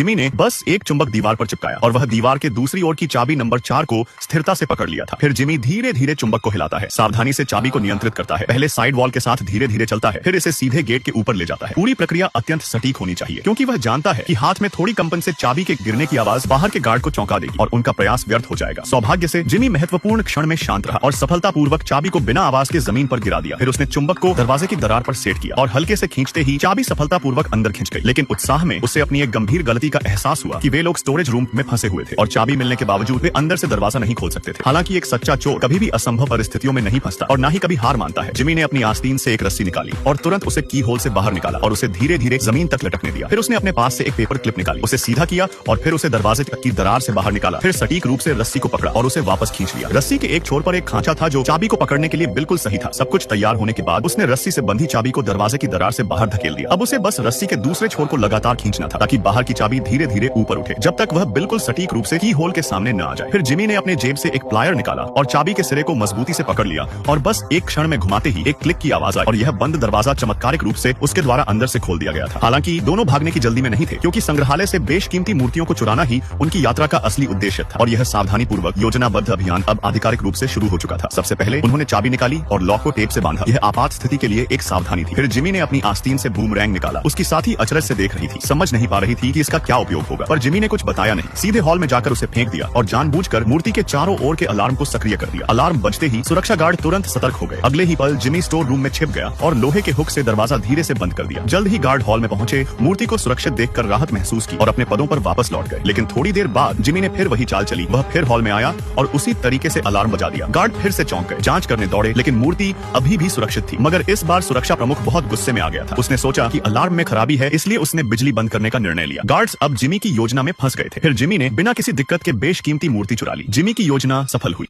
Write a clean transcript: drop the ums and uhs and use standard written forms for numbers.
Jimmy ने बस एक चुंबक दीवार पर चिपकाया और वह दीवार के दूसरी ओर की चाबी नंबर 4 को स्थिरता से पकड़ लिया था। फिर जिमी धीरे धीरे चुंबक को हिलाता है, सावधानी से चाबी को नियंत्रित करता है, पहले साइड वॉल के साथ धीरे धीरे चलता है, फिर इसे सीधे गेट के ऊपर ले जाता है। पूरी प्रक्रिया अत्यंत सटीक होनी चाहिए क्योंकि वह जानता है कि हाथ में थोड़ी कंपन से चाबी के गिरने की आवाज बाहर के गार्ड को चौंका देगी और उनका प्रयास व्यर्थ हो जाएगा। सौभाग्य से जिमी महत्वपूर्ण क्षण में शांत रहा और सफलतापूर्वक चाबी को बिना आवाज के जमीन पर गिरा दिया। फिर उसने चुंबक को दरवाजे की दरार पर सेट किया और हल्के से खींचते ही चाबी सफलतापूर्वक अंदर खिंच गई। लेकिन उत्साह में उसे अपनी एक गंभीर गलती का एहसास हुआ कि वे लोग स्टोरेज रूम में फंसे हुए थे और चाबी मिलने के बावजूद वे अंदर से दरवाजा नहीं खोल सकते थे। हालांकि एक सच्चा चोर कभी भी असंभव परिस्थितियों में नहीं फंसता और न ही कभी हार मानता है। जिमी ने अपनी आस्तीन से एक रस्सी निकाली और तुरंत उसे की होल से बाहर निकाला और उसे धीरे धीरे जमीन तक लटकने दिया। फिर उसने अपने पास से एक पेपर क्लिप निकाली, उसे सीधा किया और फिर उसे दरवाजे की दरार से बाहर निकाला। फिर सटीक रूप से रस्सी को पकड़ा और उसे वापस खींच लिया। रस्सी के एक छोर पर एक खांचा था जो चाबी को पकड़ने के लिए बिल्कुल सही था। सब कुछ तैयार होने के बाद उसने रस्सी से बंधी चाबी को दरवाजे की दरार से बाहर धकेल दिया। अब उसे बस रस्सी के दूसरे छोर को लगातार खींचना था ताकि बाहर की चाबी धीरे धीरे ऊपर उठे जब तक वह बिल्कुल सटीक रूप से की होल के सामने न आ जाए। फिर जिमी ने अपने जेब से एक प्लायर निकाला और चाबी के सिरे को मजबूती से पकड़ लिया और बस एक क्षण में घुमाते ही एक क्लिक की आवाज आई और यह बंद दरवाजा चमत्कारिक रूप से उसके द्वारा अंदर से खोल दिया गया था। हालांकि दोनों भागने की जल्दी में नहीं थे क्योंकि संग्रहालय से बेशकीमती मूर्तियों को चुराना ही उनकी यात्रा का असली उद्देश्य था और यह सावधानी पूर्वक योजनाबद्ध अभियान अब आधिकारिक रूप से शुरू हो चुका था। सबसे पहले उन्होंने चाबी निकाली और लॉक को टेप से बांधा। यह आपात स्थिति के लिए एक सावधानी थी। फिर जिमी ने अपनी आस्तीन से बूमरैंग निकाला। उसकी साथी अचरज से देख रही थी, समझ नहीं पा रही थी कि इसका क्या उपयोग होगा, पर जिमी ने कुछ बताया नहीं। सीधे हॉल में जाकर उसे फेंक दिया और जानबूझकर मूर्ति के चारों ओर के अलार्म को सक्रिय कर दिया। अलार्म बजते ही सुरक्षा गार्ड तुरंत सतर्क हो गए। अगले ही पल जिमी स्टोर रूम में छिप गया और लोहे के हुक से दरवाजा धीरे से बंद कर दिया। जल्द ही गार्ड हॉल में पहुंचे, मूर्ति को सुरक्षित देखकर राहत महसूस की और अपने पदों पर वापस लौट गए। लेकिन थोड़ी देर बाद जिमी ने फिर वही चाल चली। वह फिर हॉल में आया और उसी तरीके से अलार्म बजा दिया। गार्ड फिर से चौंक गए, जांच करने दौड़े, लेकिन मूर्ति अभी भी सुरक्षित थी। मगर इस बार सुरक्षा प्रमुख बहुत गुस्से में आ गया था। उसने सोचा कि अलार्म में खराबी है, इसलिए उसने बिजली बंद करने का निर्णय लिया। गार्ड्स अब जिमी की योजना में फंस गए थे। फिर जिमी ने बिना किसी दिक्कत के बेशकीमती मूर्ति चुरा ली। जिमी की योजना सफल हुई।